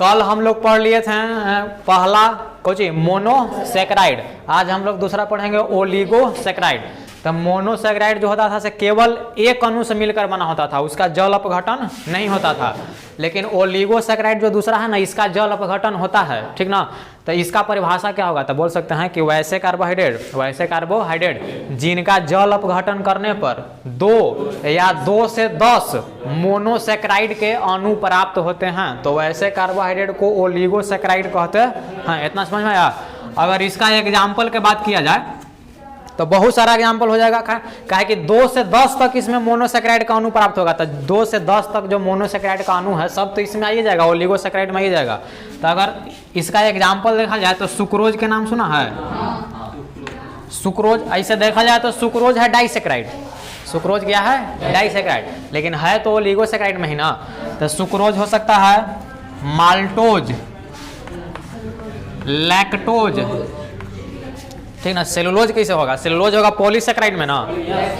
कल हम लोग पढ़ लिए थे पहला कुछ मोनोसेकेराइड, आज हम लोग दूसरा पढ़ेंगे ओलिगोसेकेराइड। तो मोनोसेकेराइड जो होता था से केवल एक अणु से मिलकर बना होता था, उसका जल अपघटन नहीं होता था। लेकिन ओलिगोसेकेराइड जो दूसरा है ना, इसका जल अपघटन होता है, ठीक ना। तो इसका परिभाषा क्या होगा, तो बोल सकते हैं कि वैसे कार्बोहाइड्रेट जिनका जल अपघटन करने पर 2 या 2 से 10 मोनोसेकेराइड के अणु प्राप्त होते हैं, तो वैसे कार्बोहाइड्रेट को ओलिगोसेकेराइड कहते हैं। इतना समझ में आया। अगर इसका एग्जाम्पल के बात किया जाए तो बहुत सारा एग्जाम्पल हो जाएगा, काहे कि 2 से 10 तक इसमें मोनोसेकेराइड का अणु प्राप्त होगा। तो 2 से 10 तक जो मोनोसेकेराइड का अणु है सब तो इसमें आ ही जाएगा, ओलिगोसेकेराइड में आ ही जाएगा। तो अगर इसका एग्जाम्पल देखा जाए तो सुक्रोज के नाम सुना है, सुक्रोज। ऐसे देखा जाए तो सुक्रोज है डाइसेकेराइड, सुक्रोज क्या है डाइसेकेराइड, लेकिन है तो ओलिगोसेकेराइड में ही ना। तो सुक्रोज हो सकता है माल्टोज, लैक्टोज, ठीक ना। सेलुलोज कैसे होगा, सेलुलोज होगा पॉलीसेकेराइड में ना।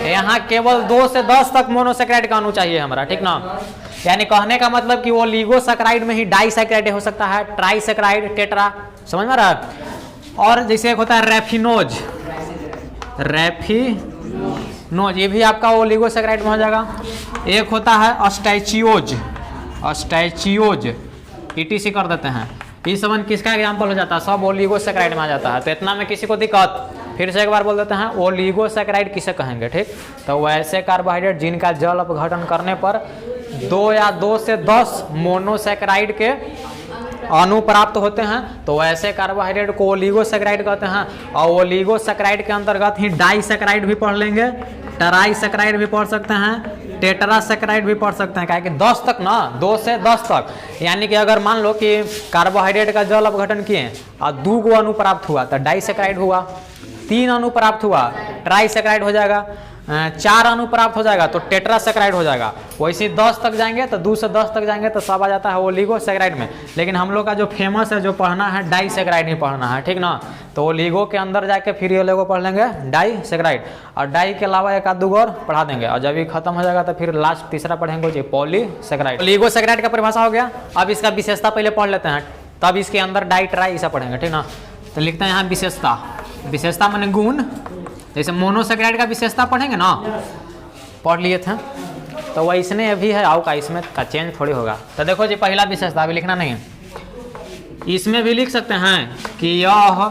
यहाँ केवल 2 से 10 तक मोनोसेकेराइड का अणु चाहिए हमारा, ठीक ना। यानी कहने का मतलब कि वो ओलिगोसेकेराइड में ही डाइसेकेराइड हो सकता है, ट्राइसेकेराइड, टेट्रा, समझ में आ रहा है। और जैसे एक होता है रेफिनोज, रेफिनोज ये भी आपका ओलिगोसेकेराइड में हो जाएगा। एक होता है अस्टैचियोज, अस्टैचियोज ETC कर देते हैं। इस सबन किसका एग्जाम्पल हो जाता है, सब ओलिगोसेकेराइड में आ जाता है। तो इतना में किसी को दिक्कत, फिर से एक बार बोल देते हैं ओलिगोसेकेराइड किसे कहेंगे, ठीक। तो वैसे कार्बोहाइड्रेट जिनका जल अपघटन करने पर 2 या 2 से 10 मोनोसेकेराइड के अणु प्राप्त होते हैं, तो वैसे कार्बोहाइड्रेट को ओलिगोसेकेराइड कहते हैं। और ओलिगोसेकेराइड के अंतर्गत ही डाइसेकेराइड भी पढ़ लेंगे, ट्राइसेकेराइड भी पढ़ सकते हैं, टेट्रासेकेराइड भी पढ़ सकते हैं। काहे कि 10 तक ना, 2 से 10 तक, यानी कि अगर मान लो कि कार्बोहाइड्रेट का जल अपघटन किए और 2 गो अणु प्राप्त हुआ तो डाइसेकेराइड हुआ, 3 अणु प्राप्त हुआ ट्राइसेकेराइड हो जाएगा, 4 अणु प्राप्त हो जाएगा तो टेट्रासेकेराइड हो जाएगा। वैसे 10 तक जाएंगे तो 2 से 10 तक जाएंगे तो सब आ जाता है ओलिगोसेकेराइड में। लेकिन हम लोग का जो फेमस है, जो पढ़ना है डाइसेकेराइड ही पढ़ना है, ठीक ना। तो ओलिगो के अंदर जाके फिर ये लोगों पढ़ लेंगे डाइसेकेराइड, और डाई के अलावा एक आध 2 और पढ़ा देंगे। और जब ये खत्म हो जाएगा तो फिर लास्ट तीसरा पढ़ेंगे जी पॉलीसेकेराइड। ओलिगोसेकेराइड का परिभाषा हो गया। अब इसका विशेषता पहले पढ़ लेते हैं, तब इसके अंदर डाई ट्राई ऐसा पढ़ेंगे, ठीक ना। तो लिखते हैं यहाँ विशेषता, विशेषता माने गुण। जैसे मोनोसेकेराइड का विशेषता पढ़ेंगे ना, पढ़ लिए थे, तो वैसने अभी है आओ का, इसमें का चेंज थोड़ी होगा। तो देखो जी पहला विशेषता अभी लिखना नहीं है, इसमें भी लिख सकते हैं कि यह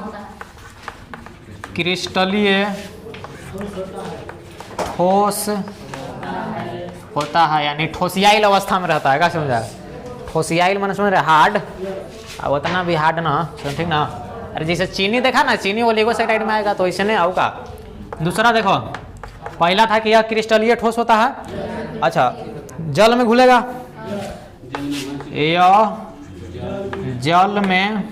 क्रिस्टलीय ठोस होता है, यानी ठोसियाइल अवस्था में रहता है। क्या समझा, ठोसियाइल माने समझ रहे हार्ड, अब उतना भी हार्ड ना, ठीक ना। अरे जैसे चीनी देखा ना, चीनी ओलिगोसेकेराइड में आएगा, तो ऐसे नहीं आओ का। दूसरा देखो, पहला था कि यह क्रिस्टलीय ठोस होता है, अच्छा जल में घुलेगा, यह जल में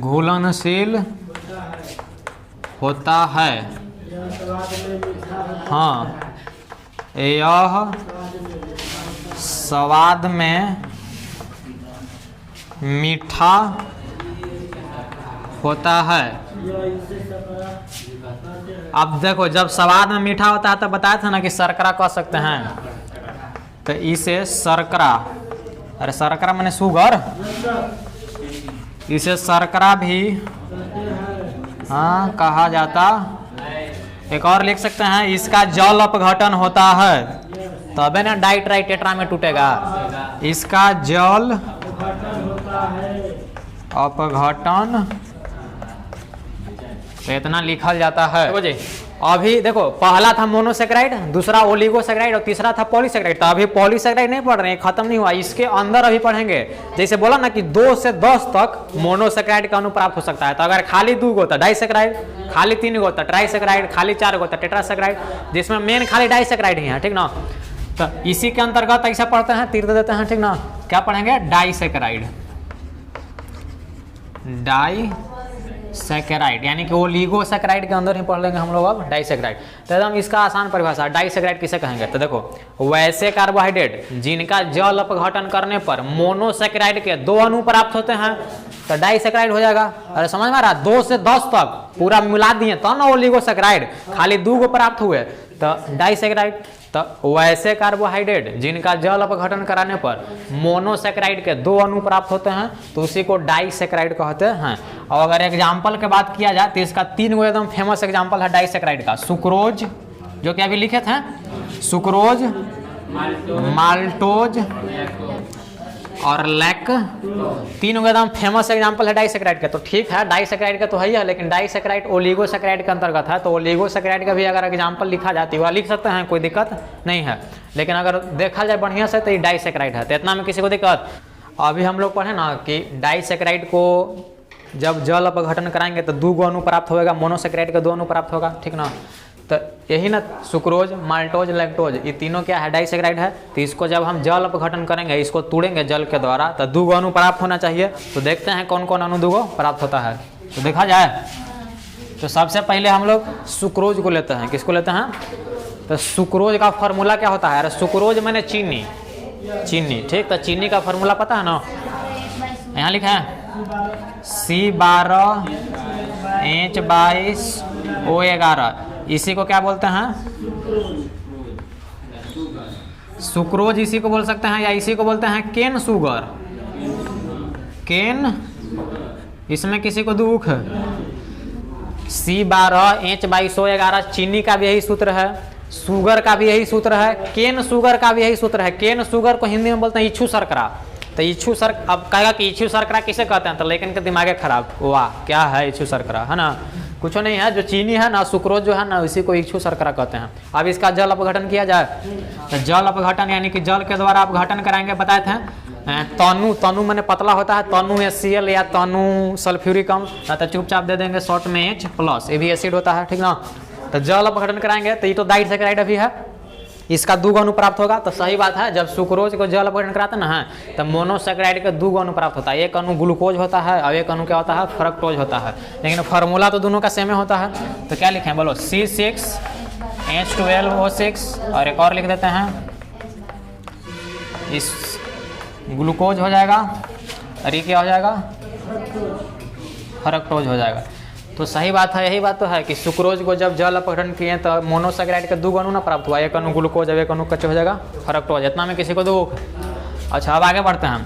घुलनशील होता है, हाँ यह स्वाद में मीठा होता है। अब देखो जब स्वाद में मीठा होता है तो बताया था ना कि शर्करा कह सकते हैं, तो इसे शर्करा, अरे शर्करा माने शुगर, इसे शर्करा भी हाँ कहा जाता। एक और लिख सकते हैं, इसका जल अपघटन होता है, तबे ना डाई ट्राई टेट्रा में टूटेगा। इसका जल अपघटन, तो इतना लिखल जाता है। अभी देखो पहला था मोनोसेकेराइड, दूसरा ओलिगोसेकेराइड और तीसरा था पॉलीसेकेराइड। तो अभी पॉलीसेकेराइड नहीं पढ़ रहे हैं, खत्म नहीं हुआ, इसके अंदर अभी पढ़ेंगे। जैसे बोला ना कि 2 से 10 तक मोनोसेकेराइड का अणु प्राप्त हो सकता है। तो अगर खाली 2 गो तो डाइसेकेराइड, खाली 3 गो तो ट्राइसेकेराइड, खाली 4 गो तो टेट्रासेकेराइड, जिसमें मेन खाली डाइसेकेराइड ही है, ठीक ना। तो इसी के अंतर्गत ऐसा पढ़ते हैं, तीर दे देते हैं, ठीक ना। क्या पढ़ेंगे, डाइसेकेराइड, डाइसेकेराइड, यानी कि ओलिगोसेकेराइड के अंदर ही पढ़ लेंगे हम लोग अब डाइसेकेराइड। तो एकदम इसका आसान परिभाषा, डाइसेकेराइड किसे कहेंगे, तो देखो वैसे कार्बोहाइड्रेट जिनका जल अपघटन करने पर मोनोसेकेराइड के 2 अणु प्राप्त होते हैं, तो डाइसेकेराइड हो जाएगा। अरे समझ में आ रहा, 2 से 10 तक पूरा मिला दिए तो ना ओलिगोसेकेराइड, खाली 2 गो प्राप्त हुए तो डाइसेकेराइड। तो वैसे कार्बोहाइड्रेट जिनका जल अपघटन कराने पर मोनोसेक्राइड के 2 अणु प्राप्त होते हैं तो उसी को डाइसेक्राइड कहते हैं। और अगर एग्जाम्पल के बात किया जाए तो इसका 3 गो एकदम फेमस एग्जाम्पल है डाइसेक्राइड का। सुक्रोज, जो कि अभी लिखे थे, सुक्रोज, माल्टोज और लैक, 3 एकदम फेमस एग्जांपल है डाइसेक्राइड का। तो ठीक है, डाइसेक्राइड का तो है ही है, लेकिन डाइसेक्राइड ओलिगोसेक्राइड के अंतर्गत है, तो ओलिगोसेक्राइड का भी अगर एग्जांपल लिखा जाती है लिख सकते हैं, कोई दिक्कत नहीं है। लेकिन अगर देखा जाए बढ़िया से तो ये डाइसेक्राइड है, तो इतना में किसी को दिक्कत। अभी हम लोग पढ़े ना कि डाइसेक्राइड को जब जल अपघटन कराएंगे तो 2 गो अणु प्राप्त होगा, मोनोसेक्राइड का 2 अणु प्राप्त होगा, ठीक ना। तो यही ना सुक्रोज, माल्टोज, लैक्टोज, ये तीनों क्या है, डाइसेक्राइड है। तो इसको जब हम जल अपघटन करेंगे, इसको तोड़ेंगे जल के द्वारा, तो 2 गो अणु प्राप्त होना चाहिए। तो देखते हैं कौन कौन अणु 2 गो प्राप्त होता है। तो देखा जाए तो सबसे पहले हम लोग सुक्रोज को लेते हैं। किसको लेते हैं? तो सुक्रोज का फॉर्मूला क्या होता है? अरे सुक्रोज मैंने चीनी, चीनी, ठीक। तो चीनी का फॉर्मूला पता है ना, यहाँ लिखा है C12H22O11। इसी को क्या बोलते हैं? सुक्रोज इसी को बोल सकते हैं, या इसी को बोलते हैं केन शुगर, केन। इसमें किसी को दुख, C12H22O11 चीनी का भी यही सूत्र है, शुगर का भी यही सूत्र है, केन शुगर का भी यही सूत्र है। केन शुगर को हिंदी में बोलते हैं इच्छू शर्करा। तो इच्छू शर्क, अब कहेगा कि इच्छू शर्करा किसे कहते हैं, तो लेकिन के दिमाग खराब, वाह क्या है इच्छू शर्करा, है ना, कुछ नहीं है। जो चीनी है ना, सुक्रोज जो है ना, इसी को इच्छू शर्करा कहते हैं। अब इसका जल अपघटन किया जाए तो जल अपघटन यानी कि जल के द्वारा अपघटन कराएंगे, बताए थे। तनु, तनु मैंने पतला होता है, तनु HCl या तनु सल्फ्यूरिक अम्ल, तो चुपचाप दे देंगे शॉर्ट में H+, ये भी एसिड होता है, ठीक ना। तो जल अपघटन कराएंगे तो ये तो डाइसेक्राइड अभी है, इसका 2 गो अणु प्राप्त होगा। तो सही बात है, जब सुक्रोज को जल अपघटन कराते हैं ना, तो मोनोसेक्राइड के 2 गो अणु प्राप्त होता है। एक अणु ग्लूकोज होता है और एक अणु क्या होता है, फ्रक्टोज होता है। लेकिन फार्मूला तो दोनों का सेम होता है। तो क्या लिखें बोलो, C6H12O6, और एक और लिख देते हैं, इस ग्लूकोज हो जाएगा और ये क्या हो जाएगा, फ्रक्टोज हो जाएगा। तो सही बात है, यही बात तो है कि सुक्रोज को जब जल अपघटन किए तो मोनोसेक्राइड के 2 अणु ना प्राप्त हुआ, एक अणु ग्लूकोज, एक अणु कच्चे हो जाएगा फ्रक्टोज। इतना में किसी को दुख। अच्छा, अब आगे बढ़ते हैं।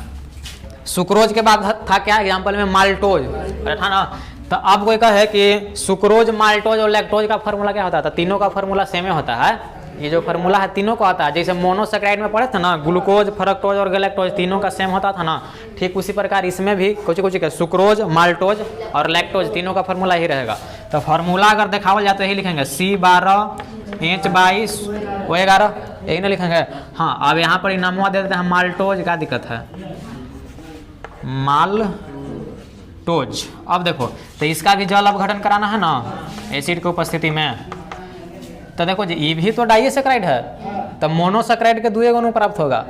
सुक्रोज के बाद था क्या एग्जाम्पल में, माल्टोज, अरे था ना। तो अब कोई कहे कि सुक्रोज, माल्टोज और लैक्टोज का फॉर्मूला क्या होता है, तो तीनों का फॉर्मूला सेम होता है। ये जो फॉर्मूला है तीनों का आता है, जैसे मोनोसेक्राइड में पढ़े थे ना, ग्लूकोज, फ्रक्टोज और गैलेक्टोज तीनों का सेम होता था ना, ठीक उसी प्रकार इसमें भी कुछ कुछ का सुक्रोज, माल्टोज और लैक्टोज तीनों का फॉर्मूला ही रहेगा। तो फॉर्मूला अगर दिखावल जाए तो यही लिखेंगे C12H22O11, यही ना लिखेंगे। हाँ, अब यहाँ पर नामवा दे देते हैं माल्टोज, क्या दिक्कत है, माल्टोज। अब देखो, तो इसका भी जल अपघटन कराना है ना एसिड की उपस्थिति में, तो देखो जी ये भी तो डाइसेक्राइड है, तो मोनोसेक्राइड के 2 अणु प्राप्त होगा,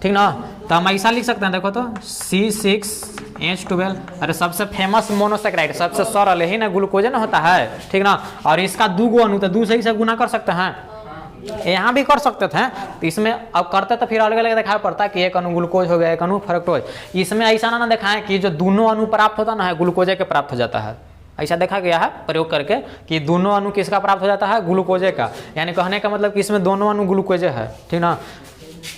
ठीक ना। तो हम ऐसा लिख सकते हैं, देखो तो C6H12, अरे सबसे फेमस मोनोसेक्राइड, सबसे सरल यही ना ग्लूकोज ना होता है, ठीक ना। और इसका 2 गो अणु, तो 2 से ही से गुना कर सकते हैं, यहाँ भी कर सकते थे। तो इसमें अब करते तो फिर अलग अलग दिखाई पड़ता है कि एक अणु ग्लूकोज हो गया, एक अणु फ्रक्टोज। इसमें ऐसा ना दिखाएं कि जो दोनों अणु प्राप्त होता ना है ग्लूकोजे के प्राप्त हो जाता है, ऐसा देखा गया है प्रयोग करके कि दोनों अणु किसका प्राप्त हो जाता है, ग्लूकोजे का। यानी कहने का मतलब कि इसमें दोनों अणु ग्लूकोजे है, ठीक ना।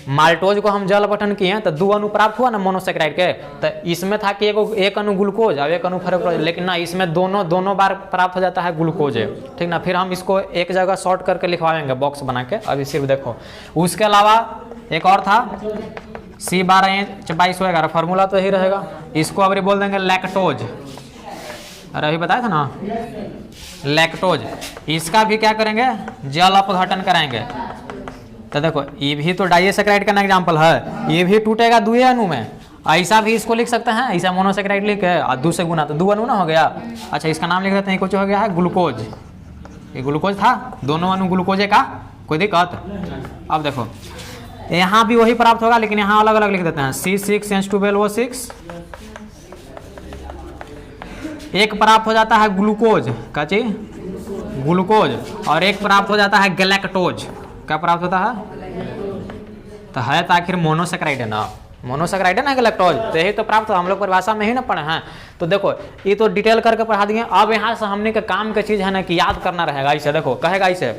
माल्टोज को हम जल अपघटन किए तो 2 अणु प्राप्त हुआ ना मोनोसेक्राइड के, तो इसमें था कि एक अणु ग्लूकोज और एक अणु फ्रक्टोज, लेकिन ना इसमें दोनों बार प्राप्त हो जाता है ग्लूकोज, ठीक ना। फिर हम इसको एक जगह शॉर्ट करके लिखवाएंगे बॉक्स बना के, अभी सिर्फ देखो। उसके अलावा एक और था C12H22O11, फॉर्मूला तो यही रहेगा। इसको अभी बोल देंगे लैक्टोज, अरे अभी बताया था ना लैक्टोज। इसका भी क्या करेंगे, जल अपघटन कराएंगे। तो देखो ये भी तो डाइसेक्राइड का ना एग्जाम्पल है, ये भी टूटेगा 2 अणु में, ऐसा भी इसको लिख सकते हैं, ऐसा मोनोसेक्राइड लिख के और 2 से गुना तो 2 अणु ना हो गया। अच्छा, इसका नाम लिख देते हैं, कुछ हो गया है ग्लूकोज, ये ग्लूकोज था, दोनों अणु ग्लूकोजे का, कोई दिक्कत। अब देखो यहाँ भी वही प्राप्त होगा, लेकिन यहाँ अलग अलग लिख देते हैं, C6H12O6, एक प्राप्त हो जाता है ग्लूकोज, क्या चीज, ग्लूकोज, और एक प्राप्त हो जाता है गैलेक्टोज। क्या प्राप्त होता है, तो है तो आखिर मोनोसेक्राइड है ना, मोनोसेक्राइड है ना गैलेक्टोज, तो यही तो प्राप्त हो, हम लोग परिभाषा में ही ना पढ़े हैं। तो देखो ये तो डिटेल करके पढ़ा दिए। अब यहाँ से हमने का काम की चीज है ना कि याद करना रहेगा। ऐसे देखो कहेगा ऐसे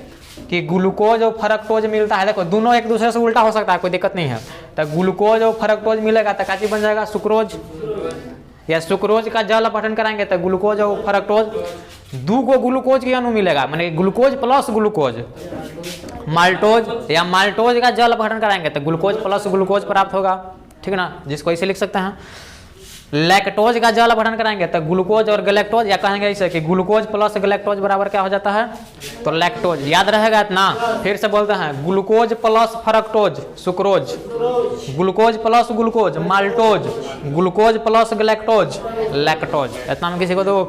कि ग्लूकोज और फ्रक्टोज मिलता है, देखो दोनों एक दूसरे से उल्टा हो सकता है, कोई दिक्कत नहीं है। तो ग्लूकोज और फ्रक्टोज मिलेगा तो क्या चीज बन जाएगा, सुक्रोज, या सुक्रोज का जल अपघटन कराएंगे तो ग्लूकोज और फ्रक्टोज, दो को ग्लूकोज के अणु मिलेगा, माने ग्लूकोज प्लस ग्लूकोज, माल्टोज या माल्टोज का जल अपघटन कराएंगे तो ग्लूकोज प्लस ग्लूकोज प्राप्त होगा, ठीक ना, जिसको ऐसे लिख सकते हैं। लैक्टोज का जल अपघटन कराएंगे तो ग्लूकोज और गैलेक्टोज, या कहेंगे ऐसे कि ग्लूकोज प्लस गैलेक्टोज बराबर क्या हो जाता है, तो लैक्टोज, याद रहेगा इतना। फिर से बोलते हैं glucose plus fructose sucrose, glucose plus glucose maltose, glucose plus galactose lactose. इतना में किसी को दो।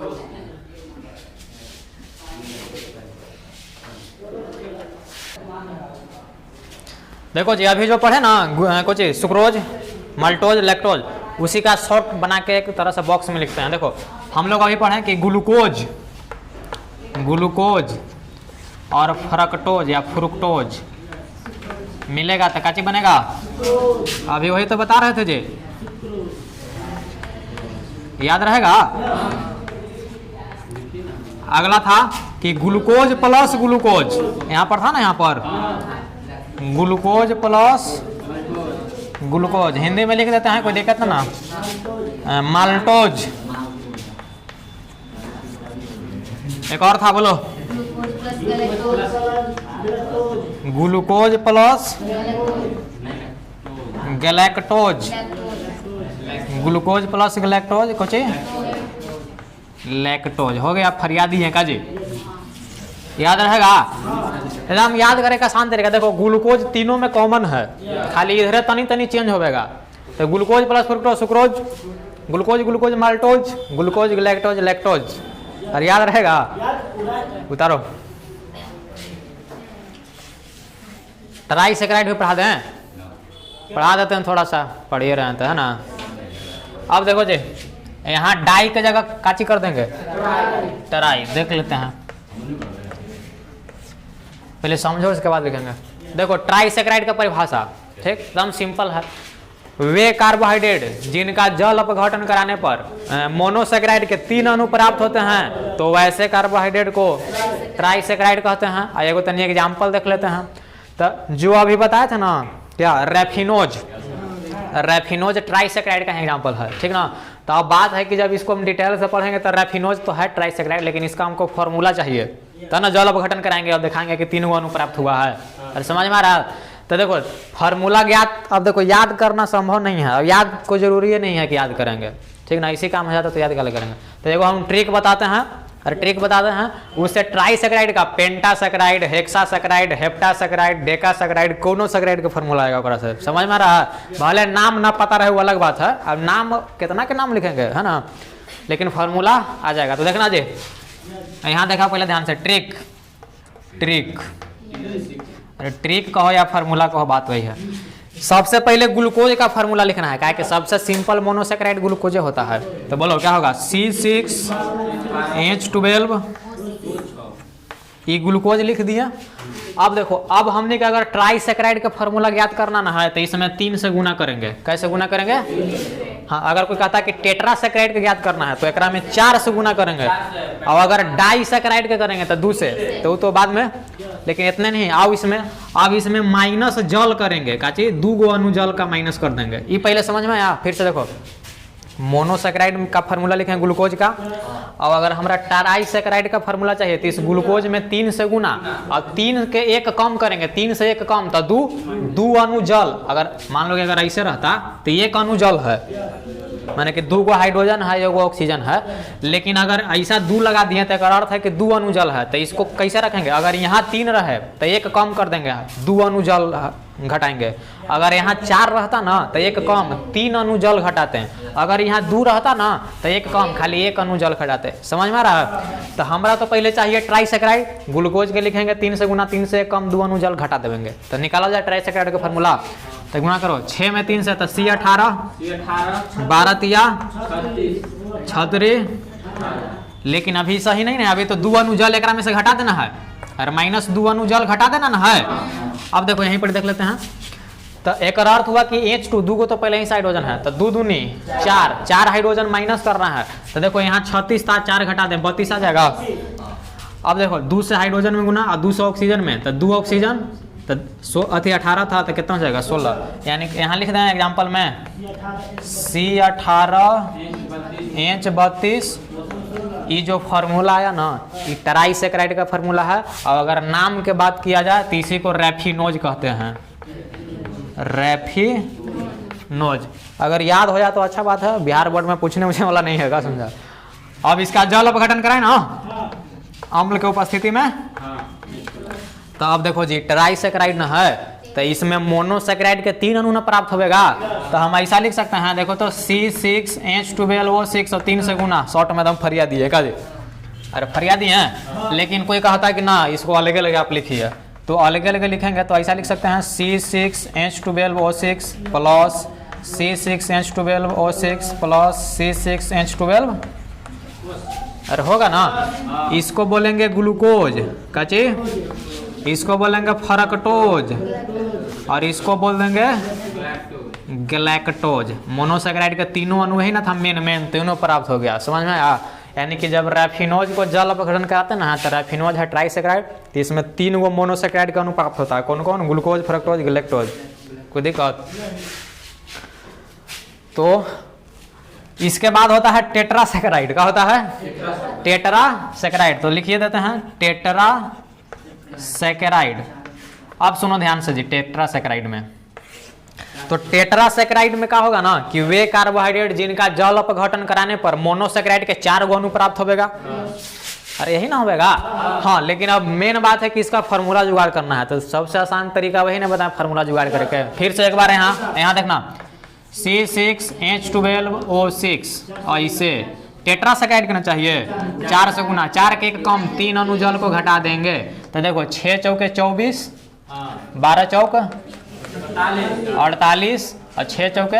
देखो जी अभी जो पढ़े ना कुछ सुक्रोज माल्टोज लैक्टोज, उसी का शॉर्ट बना के एक तरह से बॉक्स में लिखते हैं। देखो हम लोग अभी पढ़े कि ग्लूकोज, ग्लूकोज और फ्रक्टोज या फ्रुक्टोज मिलेगा तो काची बनेगा, अभी वही तो बता रहे थे जी, याद रहेगा। अगला था कि ग्लूकोज प्लस ग्लूकोज, यहाँ पर था ना, यहाँ पर ग्लूकोज प्लस ग्लूकोज, हिंदी में लिख देते हैं, कोई दिक्कत ना, माल्टोज। एक और था, बोलो, glucose plus galactose, glucose plus galactose कुछ लैक्टोज हो गया। फरियादी है का जी, याद रहेगा, एकदम याद करे का आसान तरीका। देखो ग्लूकोज तीनों में कॉमन है, खाली इधर तनी तनी चेंज होगा। तो glucose plus fructose sucrose, glucose glucose maltose, glucose galactose lactose, और याद रहेगा। उतारो, ट्राइसेकेराइड भी पढ़ा दें, पढ़ा देते हैं, थोड़ा सा पढ़िए रहे हैं, है ना। अब देखो जी यहाँ डाई की जगह काची कर देंगे, ट्राई, देख लेते हैं, पहले समझो उसके बाद लिखेंगे। देखो ट्राइसेकेराइड का परिभाषा ठीक एकदम सिंपल है, वे कार्बोहाइड्रेट जिनका जल अपघटन कराने पर मोनोसेकेराइड के 3 अणु प्राप्त होते हैं तो वैसे कार्बोहाइड्रेट को ट्राइसेकेराइड कहते हैं। एगो तनी एग्जाम्पल देख लेते हैं। तो जो अभी बताया था ना, क्या रैफिनोज, रैफिनोज ट्राइसेकेराइड का एग्जाम्पल है, ठीक ना। तो अब बात है कि जब इसको हम डिटेल से पढ़ेंगे तो रैफिनोज तो है ट्राइसेकेराइड, लेकिन इसका हमको फॉर्मूला चाहिए, तो ना जल अपघटन कराएंगे और दिखाएंगे कि 3 अणु प्राप्त हुआ है। और समझ में आ रहा है। तो देखो फार्मूला ज्ञात, अब देखो याद करना संभव नहीं है, और याद को जरूरी नहीं है कि याद करेंगे, ठीक ना, इसी काम हो जाता तो याद क्या करेंगे। तो देखो हम ट्रिक बताते हैं, और ट्रिक बताते हैं उससे ट्राइसेकेराइड का पेंटासेकेराइड, हेक्सासेकेराइड, हेप्टासेकेराइड, डेकासेकेराइड, कोनोसेकेराइड का फॉर्मूला आएगा ओकरा से। समझ में आ रहा है। भले नाम ना पता रहे वो अलग बात है, अब नाम कितना के नाम लिखेंगे, है ना, लेकिन फार्मूला आ जाएगा। तो देखना जी यहाँ देखा पहले ध्यान से, ट्रिक, ट्रिक, अरे ट्रिक कहो या फार्मूला कहो, बात वही है। सबसे पहले ग्लूकोज का फार्मूला लिखना है, क्या कि सबसे सिंपल मोनोसेकेराइड ग्लूकोज होता है। तो बोलो क्या होगा, C6H12, ये ग्लूकोज लिख दिया। अब देखो अब हमने क्या, अगर ट्राइसेकेराइड का फार्मूला ज्ञात करना ना है तो इसमें 3 से गुना करेंगे। कैसे गुना करेंगे, हाँ, अगर कोई कहता है कि टेट्रासेकेराइड का ज्ञात करना है तो एकरा में 4 से गुना करेंगे, और अगर डाइसेकेराइड का करेंगे तो 2 से, तो बाद में, लेकिन इतने नहीं। अब इसमें माइनस जल करेंगे, का चीज 2 गो अणु जल का माइनस कर देंगे। ये पहले समझ में आया। फिर से देखो मोनोसेकेराइड का फार्मूला लिखें ग्लूकोज का, और अगर हमारा ट्राइसेकेराइड का फार्मूला चाहिए तो इस ग्लूकोज में 3 से गुना, और 3 के 1 कम करेंगे, 3 से 1 कम तो 2 अणु जल। अगर मान लो कि अगर ऐसे रहता तो 1 अणु जल है, माने कि 2 गो हाइड्रोजन है, 1 गो ऑक्सीजन है, लेकिन अगर ऐसा 2 लगा दिए तो अर्थ है कि 2 अणु जल है। तो इसको कैसे रखेंगे, अगर यहाँ 3 रहे तो 1 कम कर देंगे, 2 अणु जल घटाएंगे। अगर यहाँ 4 रहता ना तो 1 कम, 3 अणु जल घटाते हैं। अगर यहाँ 2 रहता ना तो 1 कम, खाली 1 अणु जल घटाते। समझ में आ रहा है। तो हमारा तो पहले चाहिए ट्राइसेकेराइड, ग्लूकोज के लिखेंगे 3 से गुना, 3 से 1 कम, 2 अणु जल घटा देंगे। तो निकाला जाए ट्राइसेकेराइड का फार्मूला। तो गुना करो 6 में 3 से, तो C18, 12 तिया 36। लेकिन अभी सही नहीं है, अभी तो 2 अणु जल एक में से घटा देना है, और माइनस 2 अणु जल घटा देना ना है। अब देखो यहीं पर देख लेते हैं। तो एक अर्थ हुआ कि H2, 2 को तो पहले ही हाइड्रोजन है, तो 2 दूनी 4 हाइड्रोजन माइनस करना है। तो देखो यहाँ 36 था, 4 घटा दें 32 आ जाएगा। अब देखो 2 से हाइड्रोजन में गुना और 2 से ऑक्सीजन में, तो 2 ऑक्सीजन तो 18 था तो कितना हो जाएगा 16, यानी कि यहाँ लिख दें एग्जाम्पल में C18H32। ये जो फार्मूला आया ना ये ट्राइसेकेराइड का फार्मूला है, और अगर नाम के बात किया जाए तो इसी को रैफिनोज कहते हैं, रैफिनोज। अगर याद हो जाए तो अच्छा बात है, बिहार बोर्ड में पूछने मुझे वाला नहीं है, समझा। अब इसका जल अपघटन कराए ना अम्ल के उपस्थिति में, तो अब देखो जी ट्राइसेकेराइड ना है तो इसमें मोनोसेकेराइड के 3 अणु न प्राप्त होगा, तो हम ऐसा लिख सकते हैं, देखो तो C6H12O6 और 3 से गुना, शॉर्ट में एकदम फरिया दिए का जी, अरे फरिया दिए हैं, लेकिन कोई कहता है कि ना इसको अलग अलग आप लिखिए, तो अलग अलग लिखेंगे तो ऐसा लिख सकते हैं C6H12O6 plus C6H12O6 plus C6H12, अरे होगा ना। इसको बोलेंगे ग्लूकोज काची, इसको बोलेंगे फ्रक्टोज और इसको बोल देंगे ग्लैक्टोज। मोनोसेकेराइड के तीनों अणु ही ना था, मेन तीनों प्राप्त हो गया, समझ में आया। यानी कि जब रैफिनोज को जल अपघटन कराते हैं ना, तो रैफिनोज है ट्राइसेकेराइड, तो इसमें 3 गो मोनोसेकेराइड का अणु प्राप्त होता है, कौन कौन, ग्लूकोज, फ्रक्टोज, ग्लैक्टोज। कोई दिक्कत? तो इसके बाद होता है टेट्रासेकेराइड, क्या होता है टेट्रासेकेराइड, तो लिखिए देते हैं टेट्रासेकेराइड। अब सुनो ध्यान से जी, टेट्रासेकेराइड में तो टेट्रासेकेराइड में क्या होगा ना कि वे कार्बोहाइड्रेट जिनका जल अपघटन कराने पर मोनोसेकेराइड के 4 गो अणु प्राप्त होगा, अरे यही ना होगा। हाँ, लेकिन अब मेन बात है कि इसका फार्मूला जुगाड़ करना है, तो सबसे आसान तरीका वही ना बताया, फार्मूला जुगाड़ करके। फिर से एक बार यहाँ देखना C6H12O6 और इसे टेट्रासेकेराइड करना चाहिए 4 से गुना, 4 के 1 कम, 3 अणु जल को घटा देंगे, तो देखो 6 चौके 24, 12 चौक 48 और 6 चौके,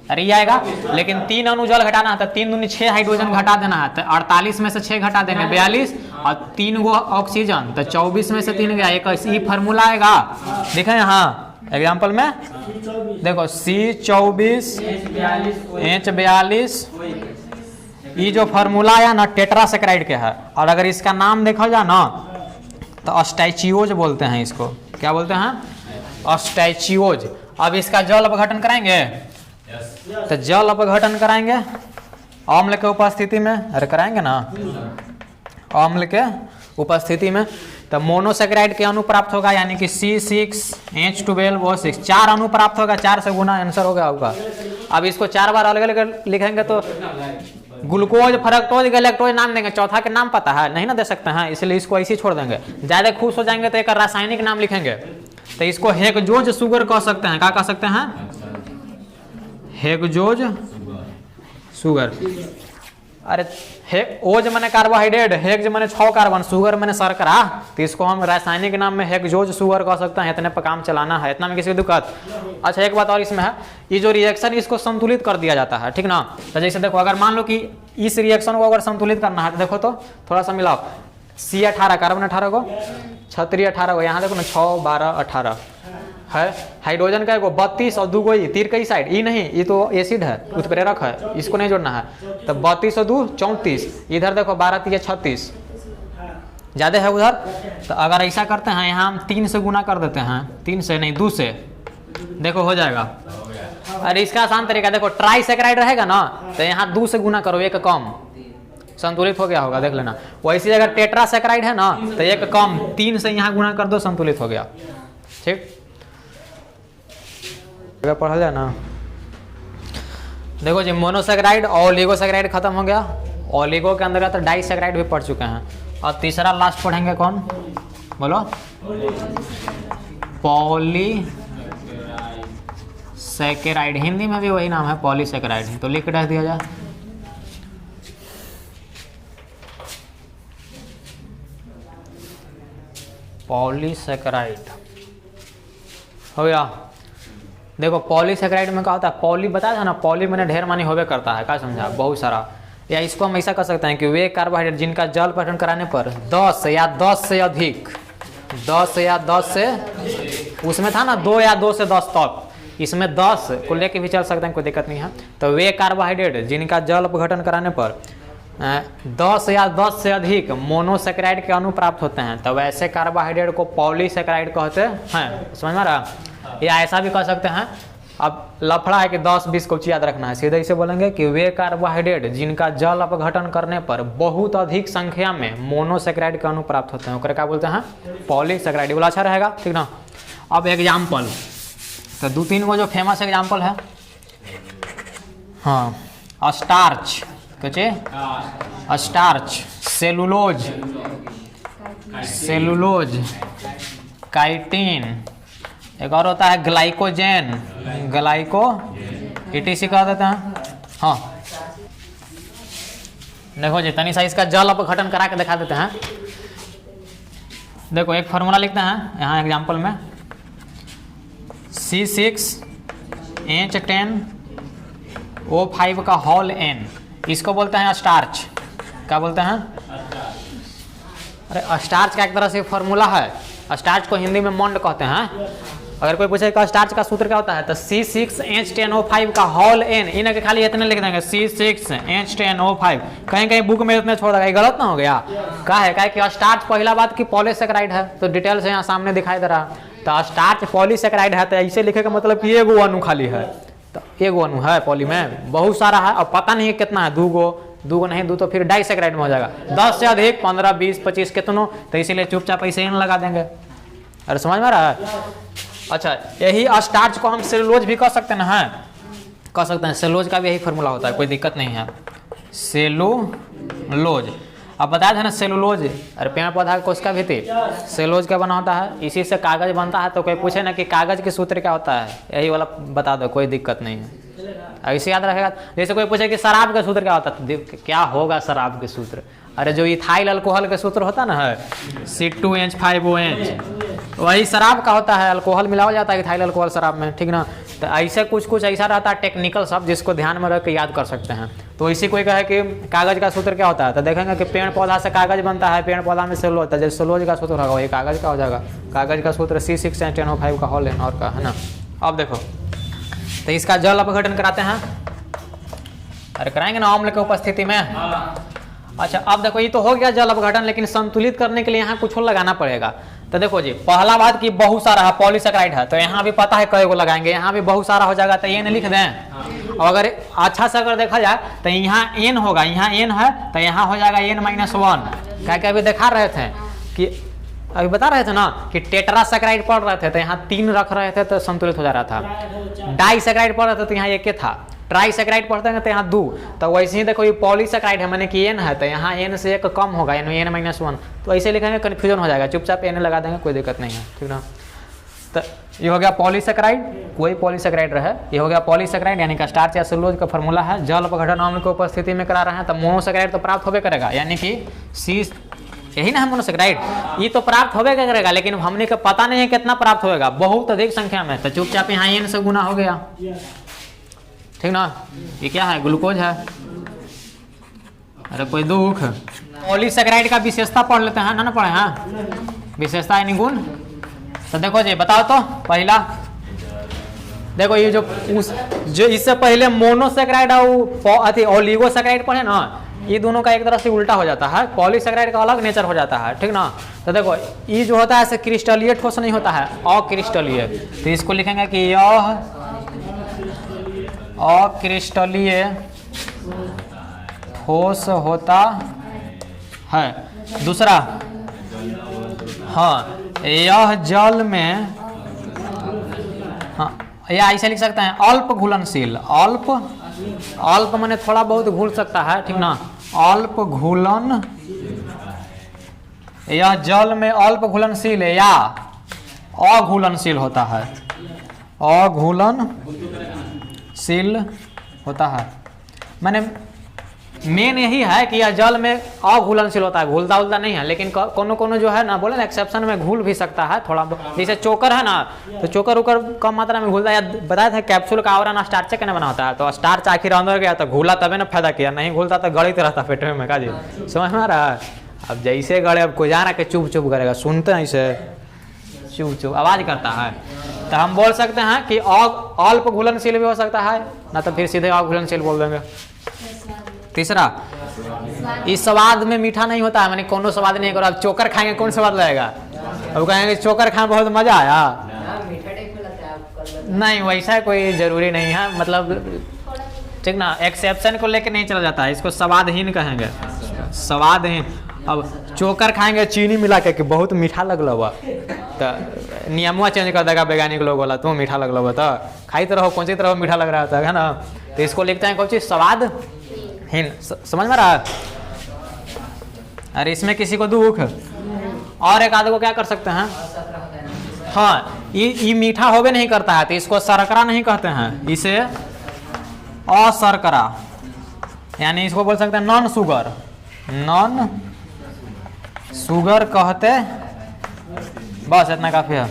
अरे ये आएगा, लेकिन 3 अणु जल घटाना है तो 3 दूनी 6 हाइड्रोजन घटा देना है, तो 48 में से 6 घटा देंगे 42 और 3 गो ऑक्सीजन, तो 24 में से 3 गया, एक ये फार्मूला आएगा। देखें यहाँ एग्जाम्पल में देखो C24H42, ये जो फार्मूला आया ना टेट्रासेकेराइड के है, और अगर इसका नाम देखा जाए ना तो अस्टैचियोज बोलते हैं इसको, क्या बोलते हैं अस्टैचियोज। अब इसका जल अपघटन कराएंगे, तो जल अपघटन कराएंगे अम्ल के उपस्थिति में, अरे कराएंगे ना अम्ल के उपस्थिति में, तो मोनोसेकेराइड के अणु प्राप्त होगा, यानी कि C6H12O6 4 अणु प्राप्त होगा, 4 से गुना आंसर हो गया होगा। अब इसको 4 बार अलग अलग लिखेंगे तो ग्लूकोज, फ्रक्टोज, ग्लैक्टोज नाम देंगे, चौथा के नाम पता है नहीं ना दे सकते हैं, इसलिए इसको ऐसे छोड़ देंगे। ज़्यादा खुश हो जाएंगे तो एक रासायनिक नाम लिखेंगे, तो इसको हेक्सोज शुगर कह सकते हैं, क्या कह सकते हैं हेक्सोज शुगर। अरे ओज मैंने कार्बोहाइड्रेट, हेक्स मैंने 6 कार्बन, शुगर मैंने शर्करा, तो इसको हम रासायनिक नाम में हेक्सोज शुगर कह सकते हैं। इतने पर काम चलाना है, इतना में किसी की दिक्कत। अच्छा एक बात और इसमें है, ये जो रिएक्शन इसको संतुलित कर दिया जाता है, ठीक ना। तो जैसे देखो अगर मान लो कि इस रिएक्शन को अगर संतुलित करना है तो देखो तो थोड़ा सा मिलाओ, C18 कार्बन 18 को, क्षत्रिय 18 को, यहाँ देखो ना 6 12 18 है, हाइड्रोजन का एगो 32 और 2 गो तीर कई साइड, ये नहीं, ये तो एसिड है, उत्प्रेरक है, इसको नहीं जोड़ना है, तो 32 और 2 34, इधर देखो 12 3 36, ज़्यादा है उधर। तो अगर ऐसा करते हैं यहाँ हम 3 से गुना कर देते हैं, 3 से नहीं 2 से, देखो हो जाएगा। अरे इसका आसान तरीका देखो, ट्राइसेकेराइड रहेगा ना तो यहाँ 2 से गुना करो, 1 कम, संतुलित हो गया होगा, देख लेना। वैसे अगर टेट्रासेकेराइड है ना तो 1 कम, 3 से यहाँ गुना कर दो, संतुलित हो गया। ठीक, पढ़ जाए ना। देखो जी मोनोसेकेराइड और ओलिगोसेकेराइड खत्म हो गया, ओलिगो के अंदर तो डाइसेकेराइड भी पढ़ चुके हैं, और तीसरा लास्ट पढ़ेंगे कौन बोलो, पॉलीसेकेराइड, हिंदी में भी वही नाम है पॉलीसेकेराइड, तो लिख डाल दिया जाए। पॉलीसेकेराइड हो गया। देखो पॉलीसेकेराइड में क्या होता है, पॉली बताया था ना, पॉली मैंने ढेर मानी होवे करता है, क्या समझा, बहुत सारा। या इसको हम ऐसा कर सकते हैं कि वे कार्बोहाइड्रेट जिनका जल अपघटन कराने पर 10 या 10 से अधिक, 10 या 10 से, उसमें था ना 2 या 2 से 10 तक, इसमें 10 को लेके भी चल सकते हैं, कोई दिक्कत नहीं है। तो वे कार्बोहाइड्रेट जिनका जल अपघटन कराने पर 10 या 10 से अधिक मोनोसेकेराइड के अणु प्राप्त होते हैं तब ऐसे कार्बोहाइड्रेट को पॉलीसेकेराइड कहते हैं। समझ में आ रहा? या ऐसा भी कह सकते हैं, अब लफड़ा है कि 10-20 को याद रखना है, सीधे इसे बोलेंगे कि वे कार्बोहाइड्रेट जिनका जल अपघटन करने पर बहुत अधिक संख्या में मोनोसेकेराइड के अणु प्राप्त होते हैं उनको क्या बोलते हैं? पॉलीसेकेराइड। बोला अच्छा रहेगा, ठीक ना। अब एग्जाम्पल, तो 2-3 को जो फेमस एग्जाम्पल है, हाँ, स्टार्च, कहे स्टार्च, सेलुलोज, काइटिन, एक और होता है ग्लाइकोजेन, ETC कह देते हैं। हाँ देखो जी, तनी सा इसका जल अपघटन करा के दिखा देते हैं। देखो एक फार्मूला लिखते हैं यहाँ एग्जाम्पल में, C6H10O5 का होल N, इसको बोलते हैं स्टार्च। क्या बोलते हैं? अरे स्टार्च का एक तरह से फार्मूला है, स्टार्च को हिंदी में मंड कहते हैं। अगर कोई पूछे कि स्टार्च का सूत्र क्या होता है तो C6H10O5 का होल N, इन्हें खाली इतने लिख देंगे C6H10O5। कहीं कहीं बुक में इतने छोड़ देगा, गलत ना हो गया? क्या है कि स्टार्च पहला बात की पॉलीसेकेराइड है, तो डिटेल से यहाँ सामने दिखाई दे रहा। तो स्टार्च पॉलीसेकेराइड है तो ऐसे लिखे का मतलब कि एगो अणु खाली है, तो एगो अणु है पॉली में, बहुत सारा है और पता नहीं कितना है, 2 गो नहीं, 2 तो फिर डाइसेकेराइड में हो जाएगा। 10 से अधिक 15, 20, 25 कितनों, तो इसीलिए चुपचाप ऐसे इन लगा देंगे। अरे समझ में आ रहा है? अच्छा, यही स्टार्च को हम सेलुलोज भी कह सकते हैं, कह सकते हैं। सेलुलोज का भी यही फार्मूला होता है, कोई दिक्कत नहीं है। सेलुलोज, अब बताया था ना सेलुलोज, अरे पेड़ पौधा का कोशिका भी थी, सेलुलोज क्या बना होता है, इसी से कागज बनता है। तो कोई पूछे ना कि कागज के सूत्र क्या होता है, यही वाला बता दो, कोई दिक्कत नहीं है, ऐसे याद रखेगा। जैसे कोई पूछे कि शराब का सूत्र क्या होता है, तो क्या होगा शराब के सूत्र? अरे जो इथाइल अल्कोहल का सूत्र होता ना है C2H5OH, वही शराब का होता है, अल्कोहल मिलाया जाता है इथाइल अल्कोहल शराब में, ठीक ना। तो ऐसे कुछ ऐसा रहता है टेक्निकल शब्द जिसको ध्यान में रख के याद कर सकते हैं। तो इसी कोई कहे कि कागज का सूत्र क्या होता है, तो देखेंगे कि पेड़ पौधा से कागज बनता है, पेड़ पौधा में सेलुलोज होता है, जैसे सेलुलोज का सूत्र होगा वही कागज का हो जाएगा। कागज का सूत्र C6H10O5 का होल N और का है ना। अब देखो, तो इसका जल अपघटन कराते हैं, अरे कराएंगे ना अम्ल के उपस्थिति में। अच्छा अब देखो, ये तो हो गया जल अपघटन, लेकिन संतुलित करने के लिए यहाँ कुछ और लगाना पड़ेगा। तो देखो जी, पहला बात कि बहुत सारा है, पॉलीसेकेराइड है, तो यहाँ भी पता है कई को लगाएंगे, यहाँ भी बहुत सारा हो जाएगा, तो ये लिख दें। और अगर अच्छा से अगर देखा जाए तो यहाँ N होगा, यहाँ N है तो यहाँ हो जाएगा N-1। क्या क्या अभी दिखा रहे थे कि अभी बता रहे थे ना कि टेट्रासेकेराइड पढ़ रहे थे तो यहाँ 3 रख रहे थे तो संतुलित हो जा रहा था। डाइसेकेराइड पढ़ रहे थे तो यहाँ 1 था। ट्राइसेकेराइड पढ़ते हैं तो यहाँ 2। तो वैसे ही देखो ये पॉलीसेकेराइड है, मैंने कि N है तो यहाँ N से 1 कम होगा, N-1, तो ऐसे लिखेंगे कन्फ्यूजन हो जाएगा, चुपचाप N लगा देंगे, कोई दिक्कत नहीं है, ठीक ना। तो ये हो गया पॉलीसेकेराइड, कोई पॉलीसेकेराइड रहे, ये हो गया पॉलीसेकेराइड यानी कि स्टार्च या सेलुलोज का फार्मूला है। जल अपघटन अम्ल की उपस्थिति में करा रहे हैं तो मोनोसेकेराइड तो प्राप्त होबे करेगा, यानी कि यही ना है मोनोसेकेराइड, ये तो प्राप्त होबे करेगा, लेकिन हमने का पता नहीं है कितना प्राप्त होगा, बहुत अधिक संख्या में, तो चुपचाप यहाँ N से गुना हो गया, ठीक ना। ये क्या है, ग्लूकोज है। अरे कोई दुख, पॉलीसेकेराइड का विशेषता पढ़ लेते हैं ना पढ़े हैं, विशेषता यानी गुण। तो देखो जी बताओ तो पहला, देखो ये जो इससे पहले मोनोसेकेराइड और ओलिगोसेकेराइड पढ़े ना, ये दोनों का एक तरह से उल्टा हो जाता है, पॉलीसेकेराइड का अलग नेचर हो जाता है, ठीक ना। तो देखो ये जो होता है ऐसे क्रिस्टलीय ठोस नहीं होता है, अक्रिस्टलीय, तो इसको लिखेंगे कि यह अक्रिस्टलीय ठोस होता है। दूसरा, हाँ यह जल में, हाँ या ऐसे लिख सकते हैं अल्प घुलनशील, अल्प माने थोड़ा बहुत घुल सकता है, ठीक ना, अल्प घुलन, यह जल में अल्प घुलनशील या अघुलनशील होता है, अघुलनशील होता है। माने मेन यही है कि यह जल में अघुलनशील होता है, घुलता उलता नहीं है, लेकिन कोनो जो है ना बोले ना एक्सेप्शन में घुल भी सकता है थोड़ा, जैसे चोकर है ना, तो चोकर उकर कम मात्रा में घुलता है। या बताया था कैप्सूल का आवरण स्टार्च के ना बना होता है, तो स्टार्च आखिर अंदर गया तो घुला तबे ना फायदा किया, नहीं घुलता तो गड़ित रहता पेट में, का जी समझ में आ रहा है। अब जैसे गड़े, अब कोई जाना के चुप चुप करेगा, सुनते हैं इसे चुप चुप आवाज करता है, तो हम बोल सकते हैं कि अल्प घुलनशील भी हो सकता है ना, तो फिर सीधे अघुलनशील बोल देंगे। तीसरा, इस स्वाद में मीठा नहीं होता है, मैंने कोनो स्वाद नहीं करो। अब चोकर खाएंगे कौन स्वाद लगेगा? अब कहेंगे चोकर खाए बहुत मजा आया, नहीं वैसा कोई जरूरी नहीं है, मतलब ठीक ना, एक्सेप्शन को लेके नहीं चला जाता है, इसको स्वादहीन कहेंगे, स्वादहीन। अब चोकर खाएंगे चीनी मिला के कि बहुत मीठा लगल हुआ, तो नियमवा चेंज कर देगा वैज्ञानिक लोग वाला, तुम मीठा लगल हुआ तो खाई रहो, कौन सी तरह मीठा लग रहा था, है ना। तो इसको लिखते हैं कौन चीज, स्वादहीन। समझ में रहा? अरे इसमें किसी को दुख और एक आधे को क्या कर सकते हैं, हाँ ये मीठा होवे नहीं करता है तो इसको शर्करा नहीं कहते हैं, इसे अशर्करा, यानी इसको बोल सकते हैं नॉन शुगर, नॉन शुगर कहते। बस इतना काफी है।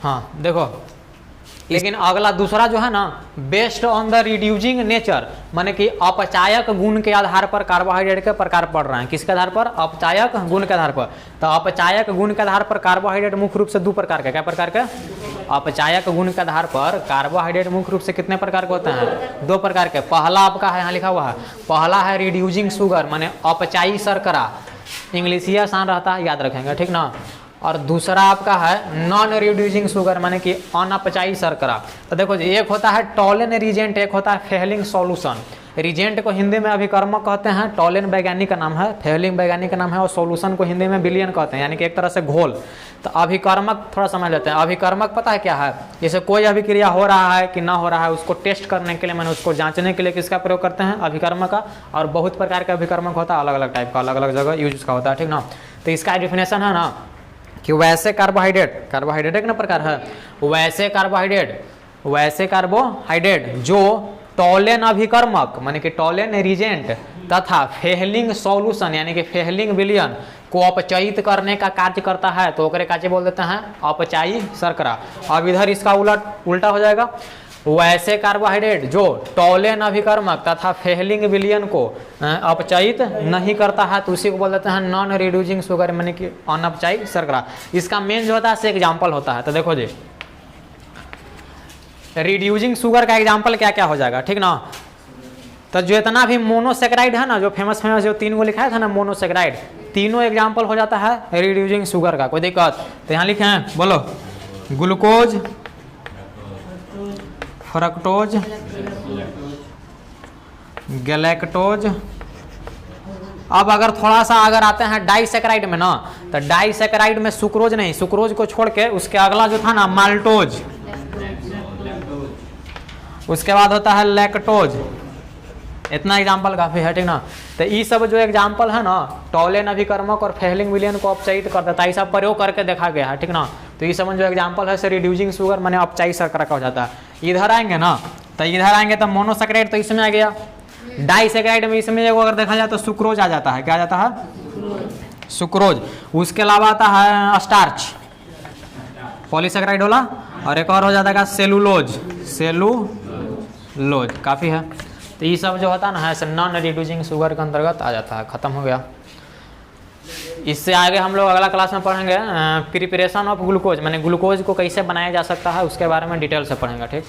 हाँ देखो, लेकिन अगला दूसरा जो है ना, based on the reducing nature, माने कि अपचायक गुण के आधार पर कार्बोहाइड्रेट के प्रकार पड़ रहे हैं। किसके आधार पर? अपचायक गुण के आधार पर। तो अपचायक गुण के आधार पर कार्बोहाइड्रेट मुख्य रूप से दो प्रकार के, क्या प्रकार के? अपचायक गुण के आधार पर कार्बोहाइड्रेट मुख्य रूप से कितने प्रकार के होते हैं? दो प्रकार के। पहला आपका है, यहाँ लिखा हुआ है, पहला है रिड्यूसिंग शुगर, माने अपचाई शर्करा, इंग्लिश आसान रहता है, याद रखेंगे, ठीक ना। और दूसरा आपका है नॉन रिड्यूसिंग शुगर, माने कि अनपचाई शर्करा। तो देखो जी, एक होता है टॉलेन रिजेंट, एक होता है फेहलिंग सॉल्यूशन। रिजेंट को हिंदी में अभिकर्मक कहते हैं, टॉलेन वैज्ञानिक का नाम है, फेहलिंग वैज्ञानिक का नाम है, और सॉल्यूशन को हिंदी में विलयन कहते हैं, यानी कि एक तरह से घोल। तो अभिकर्मक थोड़ा समझ लेते हैं। अभिकर्मक पता है क्या है? जैसे कोई अभिक्रिया हो रहा है कि ना हो रहा है, उसको टेस्ट करने के लिए, मैंने उसको जांचने के लिए किसका प्रयोग करते हैं? अभिकर्मक का। और बहुत प्रकार का अभिकर्मक होता है, अलग अलग टाइप का, अलग अलग जगह यूज का होता है, ठीक ना। तो इसका डिफिनेशन है ना कि वैसे कार्बोहाइड्रेट, कार्बोहाइड्रेट एक ना प्रकार है, वैसे कार्बोहाइड्रेट जो टॉलेन अभिकर्मक, माने कि टॉलेन रिजेंट तथा फेहलिंग सॉल्यूशन, यानी कि फेहलिंग विलयन को अपचयित करने का कार्य करता है, तो ओकरे काचे बोल देते हैं? अपचाई शर्करा। अब इधर इसका उल्टा हो जाएगा, वैसे कार्बोहाइड्रेट जो टॉलेन अभिकर्मक तथा फेहलिंग विलयन को अपचयित नहीं करता है, तो उसी को बोल देते हैं नॉन रिड्यूसिंग शुगर, माने कि अनपचाई शर्करा। इसका मेन जो होता है एग्जाम्पल होता है। तो देखो जी, रिड्यूसिंग शुगर का एग्जाम्पल क्या क्या हो जाएगा, ठीक ना। तो जो इतना भी मोनोसेक्राइड है ना, जो फेमस जो तीन को लिखा था ना मोनोसेक्राइड, तीनों एग्जाम्पल हो जाता है रिड्यूसिंग शुगर का। कोई दिक्कत? तो यहाँ लिखे हैं, बोलो, ग्लूकोज, फ्रक्टोज, गैलेक्टोज। अब अगर थोड़ा सा अगर आते हैं डाइसेक्राइड में ना, तो डाइसेक्राइड में सुक्रोज नहीं, सुक्रोज को छोड़ के उसके अगला जो था ना माल्टोज, उसके बाद होता है लैक्टोज। इतना एग्जाम्पल काफी है, ठीक ना। तो ये सब जो एग्जाम्पल है ना, टॉलेन अभिकर्मक और फेहलिंग विलयन को अपचयित कर देता है, ये सब प्रयोग करके देखा गया है, ठीक ना। तो ये सब जो एग्जाम्पल है रिड्यूसिंग शुगर माने अपचाई शर्करा का हो जाता है। इधर आएंगे ना, तो इधर आएंगे तो मोनोसेक्राइड तो इसमें आ गया, डाइसेक्राइड में इसमें अगर देखा जाए तो सुक्रोज आ जाता है। क्या आ जाता है? सुक्रोज। उसके अलावा आता है स्टार्च, पॉलीसेक्राइड वाला, और एक और हो जाता है सेलुलोज, सेलुलोज। काफ़ी है। तो ये सब जो होता है ना, नॉन रिड्यूसिंग शुगर के अंतर्गत आ जाता है। खत्म हो गया। इससे आगे हम लोग अगला क्लास में पढ़ेंगे प्रिपरेशन ऑफ ग्लूकोज, माने ग्लूकोज को कैसे बनाया जा सकता है, उसके बारे में डिटेल से पढ़ेंगे, ठीक।